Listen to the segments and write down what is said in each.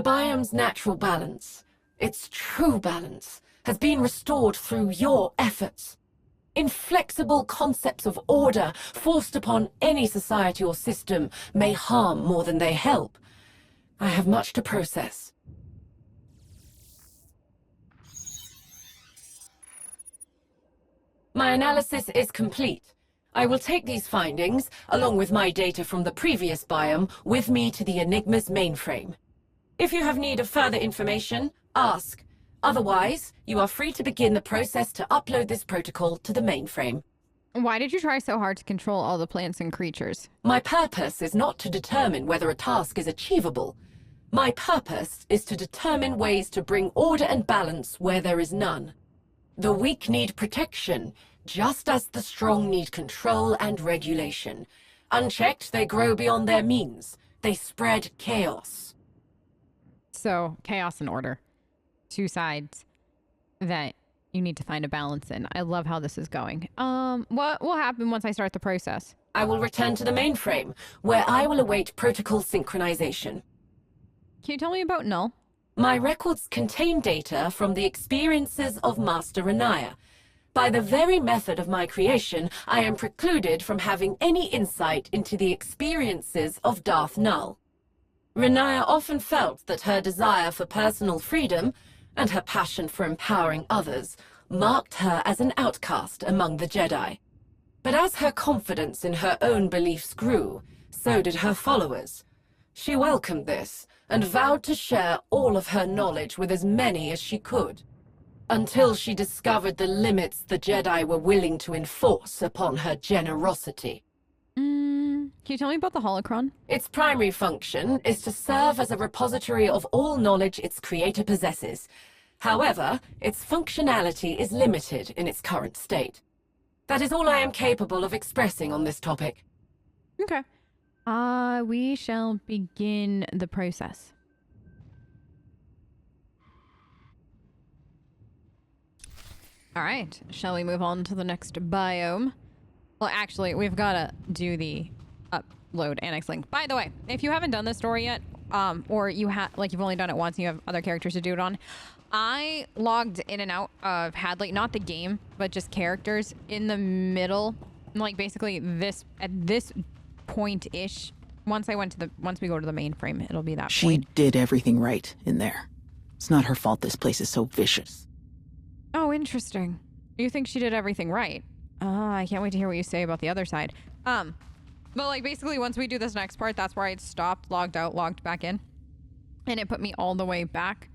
The biome's natural balance, its true balance, has been restored through your efforts. Inflexible concepts of order forced upon any society or system may harm more than they help. I have much to process. My analysis is complete. I will take these findings, along with my data from the previous biome, with me to the Enigma's mainframe. If you have need of further information, ask. Otherwise, you are free to begin the process to upload this protocol to the mainframe. Why did you try so hard to control all the plants and creatures? My purpose is not to determine whether a task is achievable. My purpose is to determine ways to bring order and balance where there is none. The weak need protection, just as the strong need control and regulation. Unchecked, they grow beyond their means. They spread chaos. So, chaos and order. Two sides that you need to find a balance in. I love how this is going. What will happen once I start the process? I will return to the mainframe, where I will await protocol synchronization. Can you tell me about Null? My records contain data from the experiences of Master Raniah. By the very method of my creation, I am precluded from having any insight into the experiences of Darth Null. Raniah often felt that her desire for personal freedom and her passion for empowering others marked her as an outcast among the Jedi. But as her confidence in her own beliefs grew, so did her followers. She welcomed this and vowed to share all of her knowledge with as many as she could, until she discovered the limits the Jedi were willing to enforce upon her generosity. Can you tell me about the holocron? Its primary function is to serve as a repository of all knowledge its creator possesses. However, its functionality is limited in its current state. That is all I am capable of expressing on this topic. Okay. We shall begin the process. All right. Shall we move on to the next biome? Well, actually, we've got to do the upload annex link. By the way, if you haven't done this story yet, or you've only done it once and you have other characters to do it on, I logged in and out of Hadley, not the game, but just characters in the middle, like basically at this point-ish. Once we go to the mainframe, it'll be that She point. did everything right in there. It's not her fault this place is so vicious. Oh, interesting. You think she did everything right? I can't wait to hear what you say about the other side. But like basically once we do this next part, that's where I stopped, logged out, logged back in. And it put me all the way back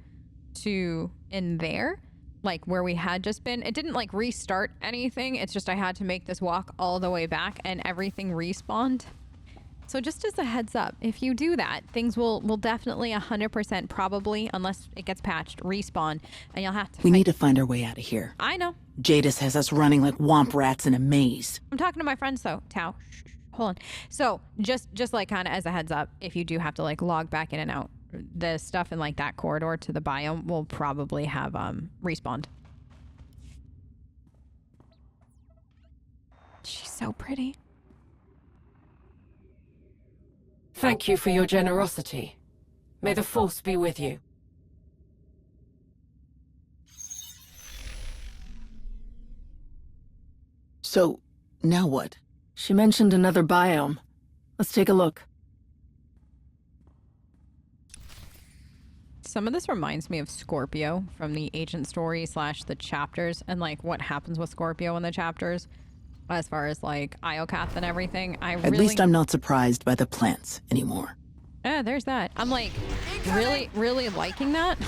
to in there, like where we had just been. It didn't like restart anything. It's just I had to make this walk all the way back and everything respawned. So just as a heads up, if you do that, things will definitely 100% probably, unless it gets patched, respawn, and you'll have to We need to find our way out of here. I know. Jadis has us running like womp rats in a maze. I'm talking to my friends though, Tao. Shh, hold on. So just like kind of as a heads up, if you do have to like log back in and out, the stuff in like that corridor to the biome will probably have respawned. She's so pretty. Thank you for your generosity. May the Force be with you. So, now what? She mentioned another biome. Let's take a look. Some of this reminds me of Scorpio from the agent story / the chapters, and like what happens with Scorpio in the chapters as far as like Iocath and everything. At least I'm not surprised by the plants anymore. Yeah, there's that. I'm like really liking that.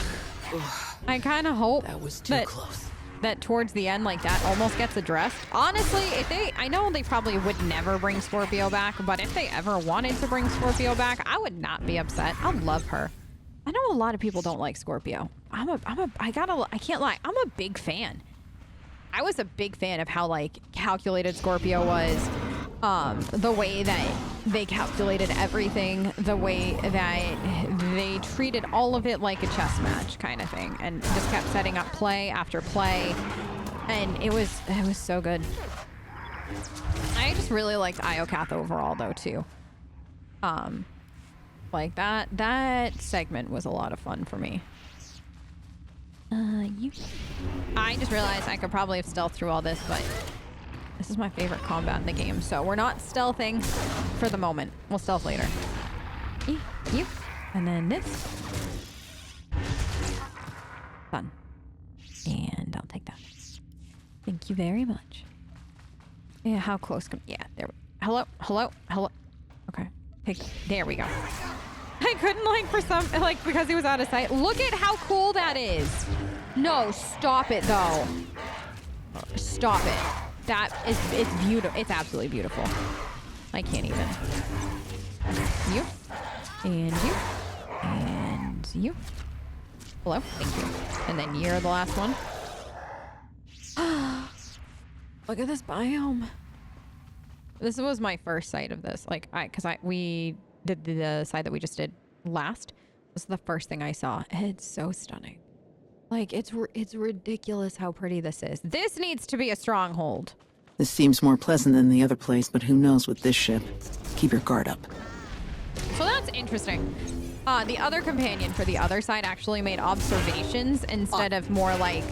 I kind of hope That was too close. that towards the end, like that almost gets addressed. Honestly, I know they probably would never bring Scorpio back, but if they ever wanted to bring Scorpio back, I would not be upset. I love her. I know a lot of people don't like Scorpio. I can't lie. I'm a big fan. I was a big fan of how like calculated Scorpio was, the way that they calculated everything, the way that they treated all of it like a chess match kind of thing, and just kept setting up play after play, and it was so good. I just really liked Iocath overall though too. Like, that segment was a lot of fun for me. I just realized I could probably have stealthed through all this, but this is my favorite combat in the game, so we're not stealthing for the moment. We'll stealth later. You. And then this. Fun. And I'll take that. Thank you very much. Yeah, how close can... Yeah, there we... Hello. Okay. There we go. I couldn't, like, for some... Like, because he was out of sight. Look at how cool that is. No, stop it, though. Stop it. That is... It's beautiful. It's absolutely beautiful. I can't even. You. And you. And you. Hello. Thank you. And then you're the last one. Look at this biome. This was my first sight of this. Like, we did the side that we just did last. This is the first thing I saw. It's so stunning. Like, it's ridiculous how pretty this is. This needs to be a stronghold. This seems more pleasant than the other place, but who knows with this ship. Keep your guard up. So that's interesting. The other companion for the other side actually made observations instead of more like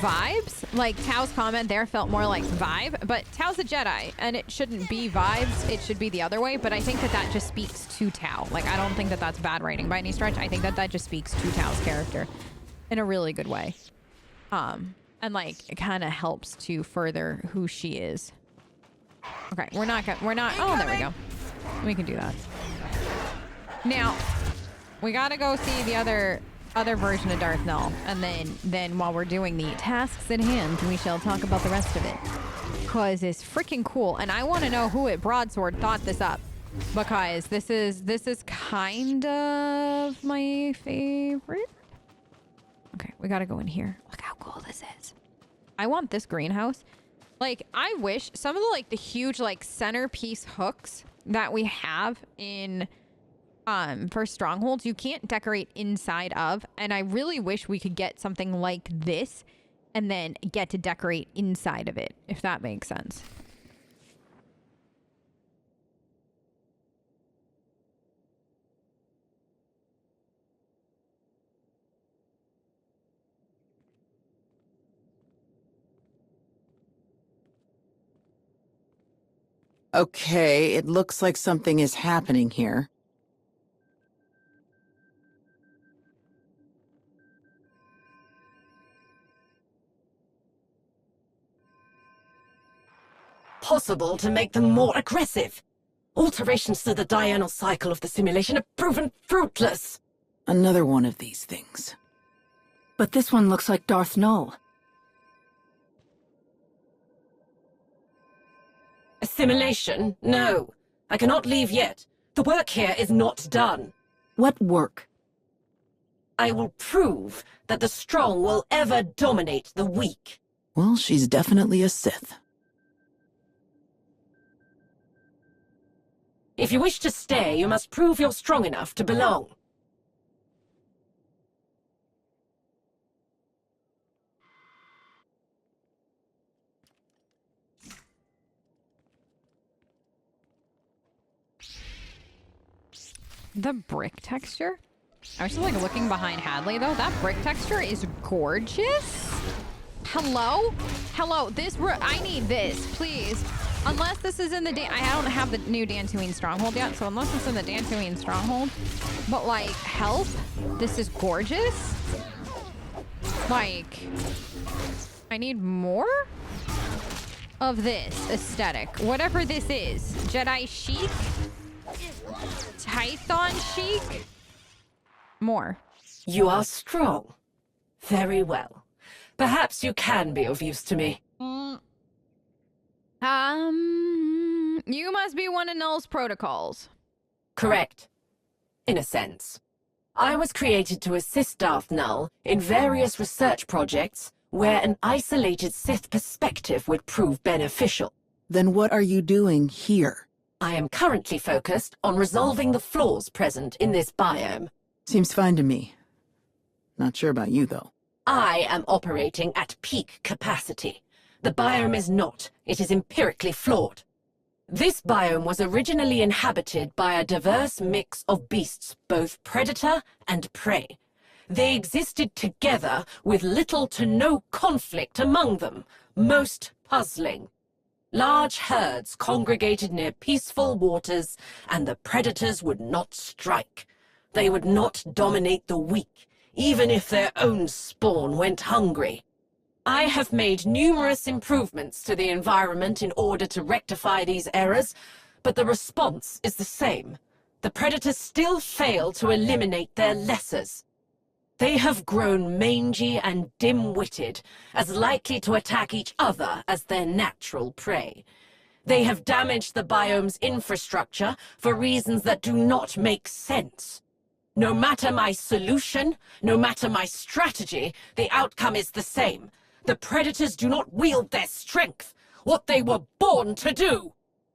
vibes. Like Tao's comment there felt more like vibe, but Tao's a Jedi and it shouldn't be vibes. It should be the other way, but I think that just speaks to Tao. Like, I don't think that that's bad writing by any stretch. I think that just speaks to Tao's character in a really good way. And like, it kind of helps to further who she is. Okay, we're not, oh, there we go. We can do that. Now, we gotta go see the other version of Darth Null, and then while we're doing the tasks at hand, we shall talk about the rest of it. Cause it's freaking cool, and I want to know who at Broadsword thought this up, because this is kind of my favorite. Okay, we gotta go in here. Look how cool this is. I want this greenhouse. Like, I wish some of the huge centerpiece hooks that we have in for strongholds, you can't decorate inside of, and I really wish we could get something like this and then get to decorate inside of it, if that makes sense. Okay, it looks like something is happening here. Possible to make them more aggressive. Alterations to the diurnal cycle of the simulation have proven fruitless. Another one of these things. But this one looks like Darth Null. Assimilation? No. I cannot leave yet. The work here is not done. What work? I will prove that the strong will ever dominate the weak. Well, she's definitely a Sith. If you wish to stay, you must prove you're strong enough to belong. The brick texture? I was just looking behind Hadley though. That brick texture is gorgeous. Hello? Hello, I need this, please. Unless this is in the I don't have the new Dantooine Stronghold yet, so unless it's in the Dantooine Stronghold. But help, this is gorgeous. I need more of this aesthetic. Whatever this is. Jedi chic? Tython chic? More. You are strong. Very well. Perhaps you can be of use to me. You must be one of Null's protocols. Correct. In a sense. I was created to assist Darth Null in various research projects where an isolated Sith perspective would prove beneficial. Then what are you doing here? I am currently focused on resolving the flaws present in this biome. Seems fine to me. Not sure about you, though. I am operating at peak capacity. The biome is not. It is empirically flawed. This biome was originally inhabited by a diverse mix of beasts, both predator and prey. They existed together with little to no conflict among them, most puzzling. Large herds congregated near peaceful waters, and the predators would not strike. They would not dominate the weak, even if their own spawn went hungry. I have made numerous improvements to the environment in order to rectify these errors, but the response is the same. The predators still fail to eliminate their lessers. They have grown mangy and dim-witted, as likely to attack each other as their natural prey. They have damaged the biome's infrastructure for reasons that do not make sense. No matter my solution, no matter my strategy, the outcome is the same. The predators do not wield their strength, what they were born to do.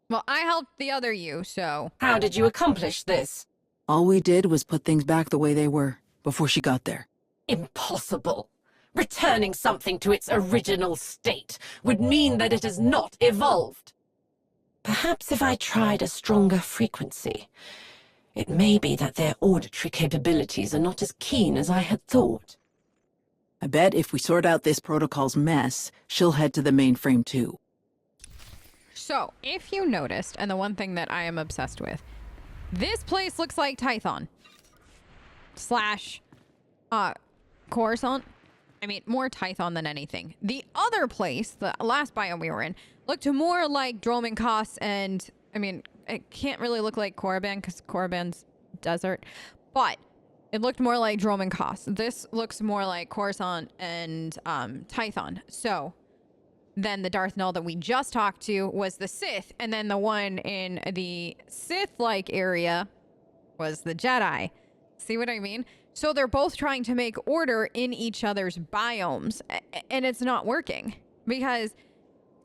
Well, I helped the other you, so... How did you accomplish this? All we did was put things back the way they were, before she got there. Impossible. Returning something to its original state would mean that it has not evolved. Perhaps if I tried a stronger frequency, it may be that their auditory capabilities are not as keen as I had thought. I bet if we sort out this protocol's mess, she'll head to the mainframe too. So, if you noticed, and the one thing that I am obsessed with, this place looks like Tython. / Coruscant. I mean, more Tython than anything. The other place, the last biome we were in, looked more like Dromenkos and, I mean, it can't really look like Korriban because Korriban's desert, but it looked more like Dromenkos. This looks more like Coruscant and Tython. So then the Darth Null that we just talked to was the Sith, and then the one in the Sith-like area was the Jedi. See what I mean? So they're both trying to make order in each other's biomes, and it's not working. Because,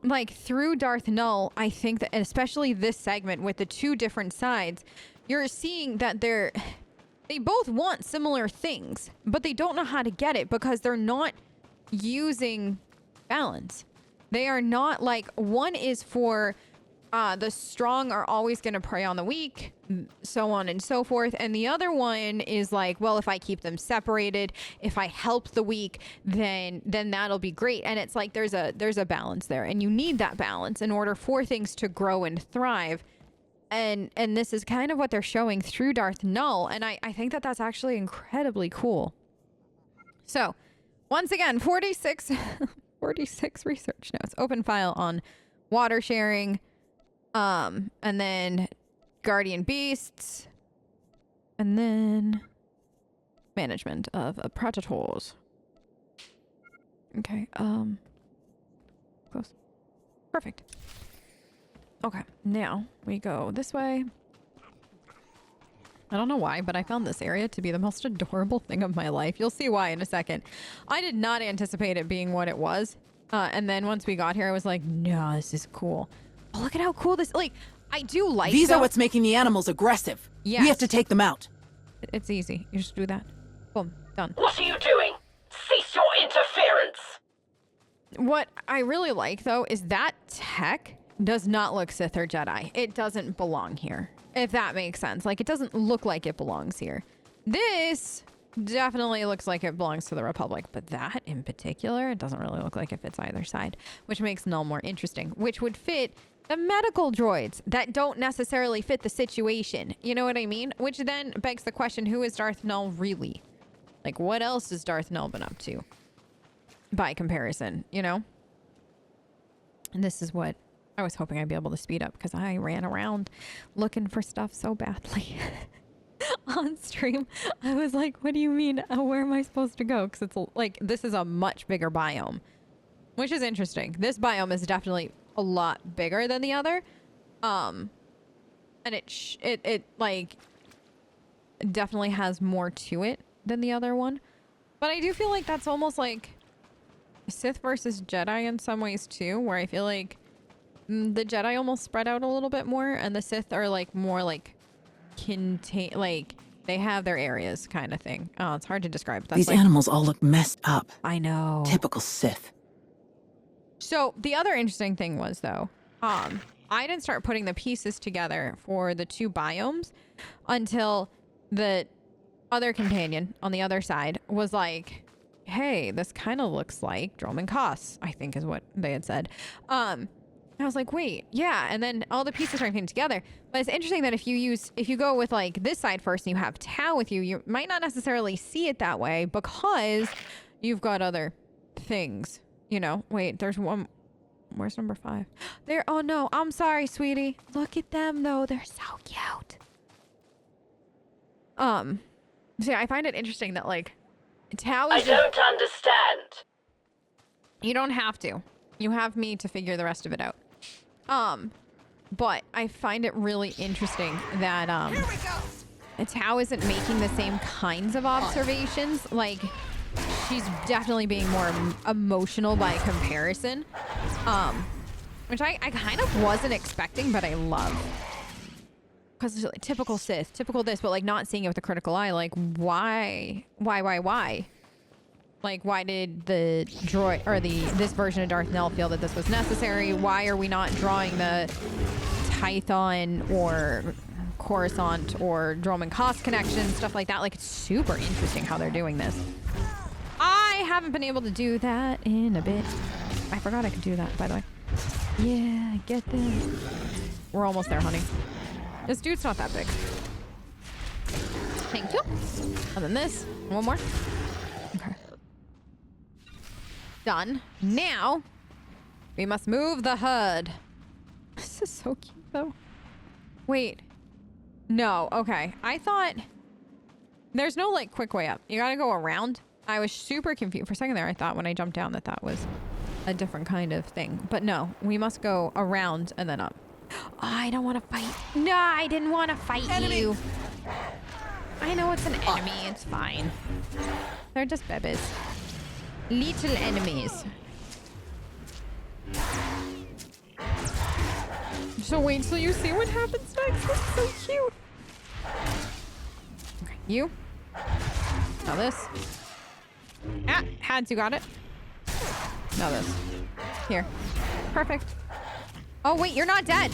like, through Darth Null, I think that, and especially this segment with the two different sides, you're seeing that they both want similar things, but they don't know how to get it because they're not using balance. They are not, like, one is for the strong are always going to prey on the weak, so on and so forth. And the other one is like, well, if I keep them separated, if I help the weak, then that'll be great. And it's like there's a balance there, and you need that balance in order for things to grow and thrive. And this is kind of what they're showing through Darth Null, and I think that that's actually incredibly cool. So, once again, 46 research notes, open file on water sharing, and then guardian beasts, and then management of predators. Okay, close. Perfect. Okay, now we go this way. I don't know why, but I found this area to be the most adorable thing of my life. You'll see why in a second. I did not anticipate it being what it was. And then once we got here, I was like, no, this is cool. Oh, look at how cool this, like, I do like These are what's making the animals aggressive. Yes. We have to take them out. It's easy. You just do that. Boom. Done. What are you doing? Cease your interference! What I really like, though, is that tech does not look Sith or Jedi. It doesn't belong here, if that makes sense. Like, it doesn't look like it belongs here. This definitely looks like it belongs to the Republic, but that in particular, it doesn't really look like it fits either side, which makes Null more interesting, which would fit the medical droids that don't necessarily fit the situation. You know what I mean? Which then begs the question, who is Darth Null really? Like, what else has Darth Null been up to by comparison, you know? And this is what I was hoping I'd be able to speed up because I ran around looking for stuff so badly on stream. I was like, what do you mean? Where am I supposed to go? Because it's like, this is a much bigger biome, which is interesting. This biome is definitely a lot bigger than the other. And it like definitely has more to it than the other one. But I do feel like that's almost like Sith versus Jedi in some ways too, where I feel like the Jedi almost spread out a little bit more, and the Sith are like more like like they have their areas kind of thing. Oh, it's hard to describe. That's These like, animals all look messed up. I know. Typical Sith. So the other interesting thing was though, I didn't start putting the pieces together for the 2 biomes until the other companion on the other side was like, hey, this kind of looks like Droman Koss, I think is what they had said. I was like, wait, yeah. And then all the pieces are together. But it's interesting that if you go with like this side first and you have Tau with you, you might not necessarily see it that way because you've got other things, you know. Wait, there's one. Where's number 5? There. Oh no, I'm sorry, sweetie. Look at them though. They're so cute. So yeah, I find it interesting that like Tau is. I don't understand. You don't have to. You have me to figure the rest of it out. But I find it really interesting that Tau isn't making the same kinds of observations. Like, she's definitely being more emotional by comparison. Which I kind of wasn't expecting, but I love. Because it's like, typical Sith, typical this, but like not seeing it with a critical eye. Like, why? Like, why did the droid or this version of Darth Nell feel that this was necessary? Why are we not drawing the Tython or Coruscant or Droman Koss connection, stuff like that? Like, it's super interesting how they're doing this. I haven't been able to do that in a bit. I forgot I could do that, by the way. Yeah, get this. We're almost there, honey. This dude's not that big. Thank you. And then this. One more. Okay. Done. Now, we must move the HUD. This is so cute, though. Wait. No. Okay. I thought there's no, like, quick way up. You gotta go around. I was super confused. For a second there, I thought when I jumped down that was a different kind of thing. But no, we must go around and then up. Oh, I don't want to fight. No, I didn't want to fight you. I know it's an enemy. It's fine. They're just bebes. Little enemies. So wait till you see what happens next. This is so cute. Okay, you. Now this. Ah, Hads, you got it. Now this. Here. Perfect. Oh wait, you're not dead.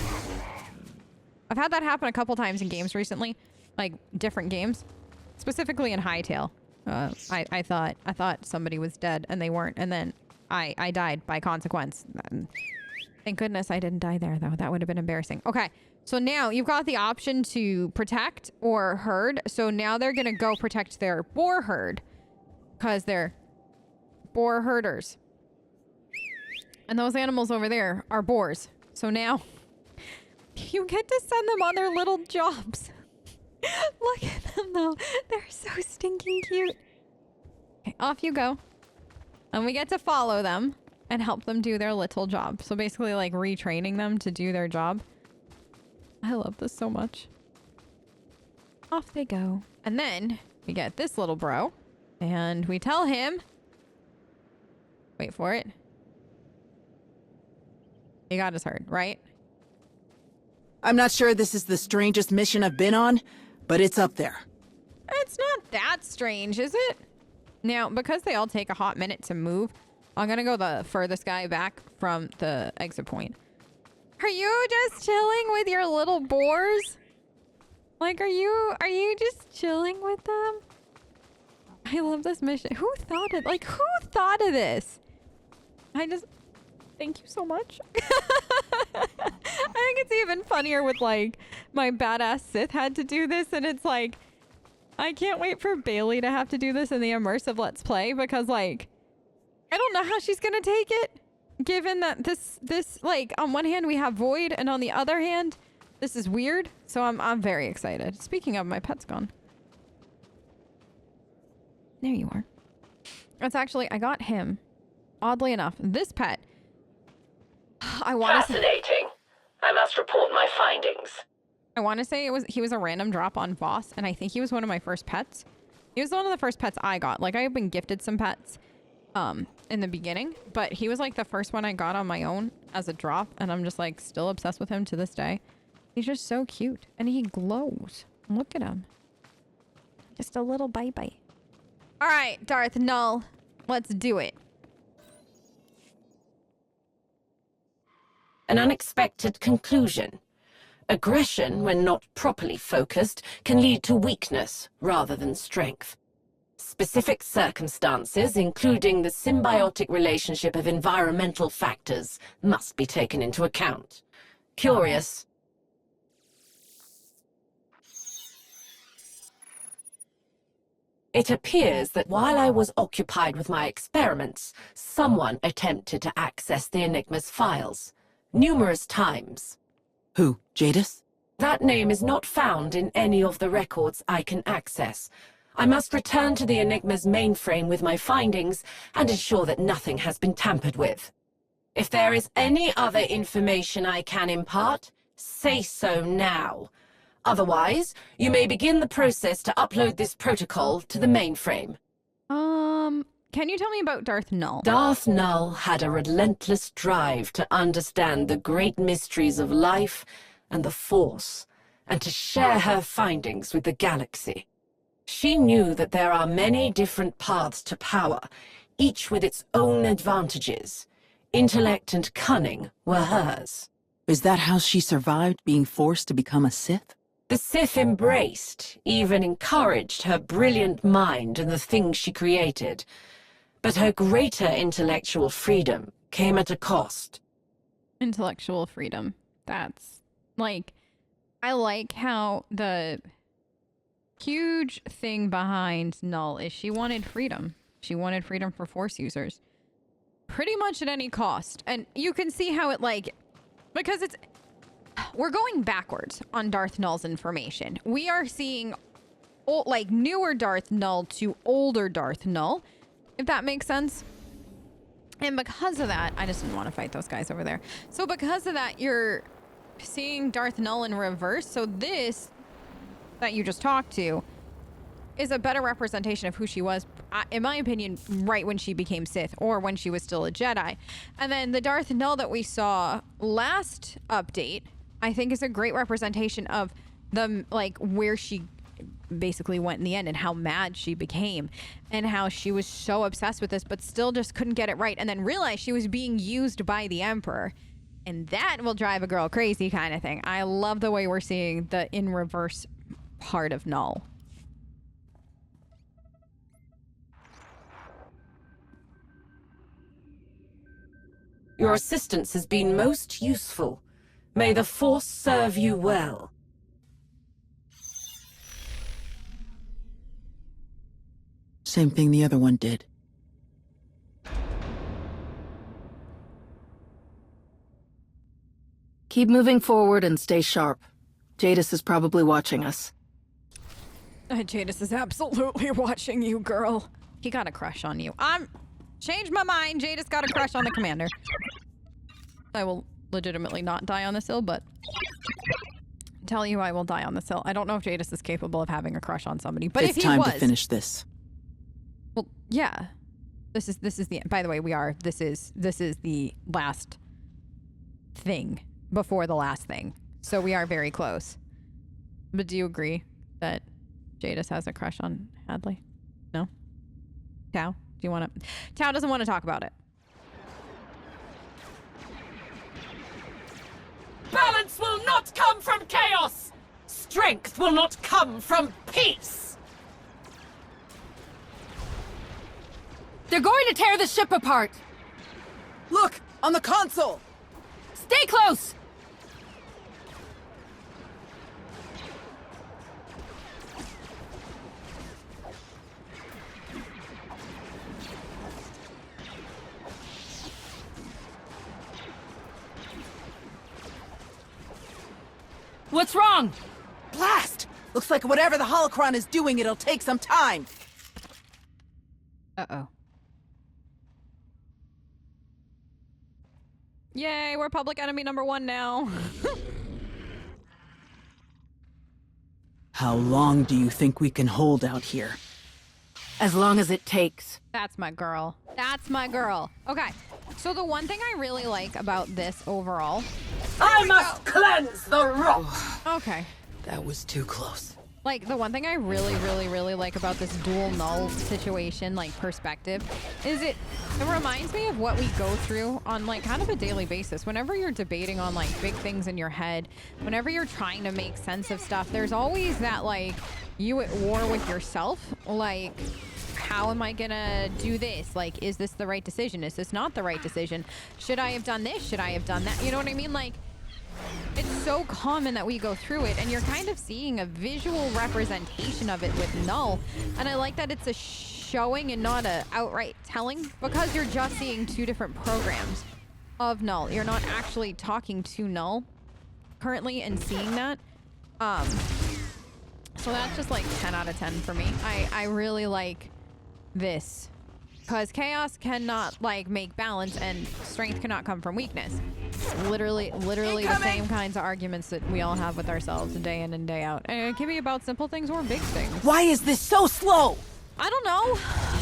I've had that happen a couple times in games recently, like different games, specifically in Hightail. I thought somebody was dead and they weren't, and then I died by consequence. Thank goodness I didn't die there though. That would have been embarrassing. Okay, so now you've got the option to protect or herd. So now they're gonna go protect their boar herd because they're boar herders, and those animals over there are boars. So now you get to send them on their little jobs. Look at them though. They're so stinking cute. Okay, off you go. And we get to follow them and help them do their little job. So basically like retraining them to do their job. I love this so much. Off they go. And then we get this little bro and we tell him, wait for it. He got his herd, right? I'm not sure this is the strangest mission I've been on, but it's up there. It's not that strange, is it? Now, because they all take a hot minute to move, I'm gonna go the furthest guy back from the exit point. Are you just chilling with your little boars? Like, are you just chilling with them? I love this mission. Who thought of this? Thank you so much. I think it's even funnier with like my badass Sith had to do this, and it's like I can't wait for Bailey to have to do this in the immersive Let's Play, because like I don't know how she's gonna take it, given that this like on one hand we have Void and on the other hand this is weird. So I'm very excited. Speaking of, my pet's gone. There you are. That's actually, I got him. Oddly enough, this pet. Fascinating. I must report my findings. I want to say he was a random drop on Voss, and I think he was one of my first pets. He was one of the first pets I got. Like, I have been gifted some pets in the beginning, but he was like the first one I got on my own as a drop, and I'm just like still obsessed with him to this day. He's just so cute, and he glows. Look at him. Just a little bye-bye. All right, Darth Null, let's do it. An unexpected conclusion. Aggression, when not properly focused, can lead to weakness rather than strength. Specific circumstances, including the symbiotic relationship of environmental factors, must be taken into account. Curious? It appears that while I was occupied with my experiments, someone attempted to access the Enigma's files. Numerous times. Who, Jadis? That name is not found in any of the records I can access. I must return to the Enigma's mainframe with my findings and ensure that nothing has been tampered with. If there is any other information I can impart, say so now. Otherwise, you may begin the process to upload this protocol to the mainframe. Can you tell me about Darth Null? Darth Null had a relentless drive to understand the great mysteries of life and the Force, and to share her findings with the galaxy. She knew that there are many different paths to power, each with its own advantages. Intellect and cunning were hers. Is that how she survived being forced to become a Sith? The Sith embraced, even encouraged her brilliant mind and the things she created. But her greater intellectual freedom came at a cost. Intellectual freedom. That's, like, I like how the huge thing behind Null is she wanted freedom. She wanted freedom for Force users. Pretty much at any cost. And you can see how it, like, because it's, we're going backwards on Darth Null's information. We are seeing, like, newer Darth Null to older Darth Null, if that makes sense. And because of that, I just didn't want to fight those guys over there. So because of that, you're seeing Darth Null in reverse. So this that you just talked to is a better representation of who she was, in my opinion, right when she became Sith or when she was still a Jedi. And then the Darth Null that we saw last update, I think is a great representation of the, like, where she basically went in the end and how mad she became and how she was so obsessed with this but still just couldn't get it right and then realized she was being used by the Emperor, and that will drive a girl crazy kind of thing. I love the way we're seeing the in reverse part of Null. Your assistance has been most useful. May the Force serve you well. Same thing the other one did. Keep moving forward and stay sharp. Jadis is probably watching us. Jadis is absolutely watching you, girl. He got a crush on you. Changed my mind. Jadis got a crush on the commander. I will legitimately not die on this hill, but tell you I will die on this hill. I don't know if Jadis is capable of having a crush on somebody, but if he was... It's time to finish this. Well, yeah. This is the... By the way, this is the last thing before the last thing. So we are very close. But do you agree that Jadis has a crush on Hadley? No? Tao? Do you want to... Tao doesn't want to talk about it. Balance will not come from chaos! Strength will not come from peace! They're going to tear the ship apart! Look! On the console! Stay close! What's wrong? Blast! Looks like whatever the holocron is doing, it'll take some time. Uh-oh. Yay, we're public enemy number 1 now. How long do you think we can hold out here? As long as it takes. That's my girl. That's my girl. Okay, so the one thing I really like about this overall... I must cleanse the rock! Okay. That was too close. Like, the one thing I really like about this dual null situation, like, perspective, is it reminds me of what we go through on, like, kind of a daily basis. Whenever you're debating on, like, big things in your head, whenever you're trying to make sense of stuff, there's always that, like, you at war with yourself. Like, how am I gonna do this? Like, is this the right decision? Is this not the right decision? Should I have done this? Should I have done that? You know what I mean? Like, it's so common that we go through it, and you're kind of seeing a visual representation of it with null. And I like that it's a showing and not a outright telling, because you're just seeing two different programs of null. You're not actually talking to null currently and seeing that. So that's just like 10 out of 10 for me. I really like this, because chaos cannot like make balance, and strength cannot come from weakness. Literally the same kinds of arguments that we all have with ourselves day in and day out. And it can be about simple things or big things. Why is this so slow? I don't know.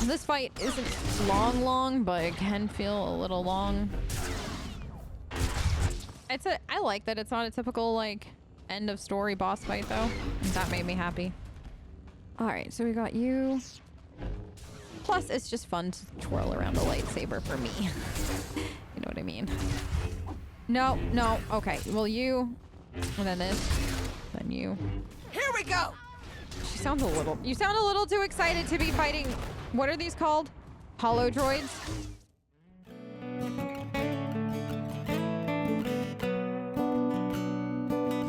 This fight isn't long, but it can feel a little long. I like that it's not a typical like end of story boss fight though. That made me happy. All right, so we got you. Plus, it's just fun to twirl around a lightsaber for me. You know what I mean? No. Okay, well, you. And then this. Then you. Here we go! You sound a little too excited to be fighting. What are these called? Hollow droids?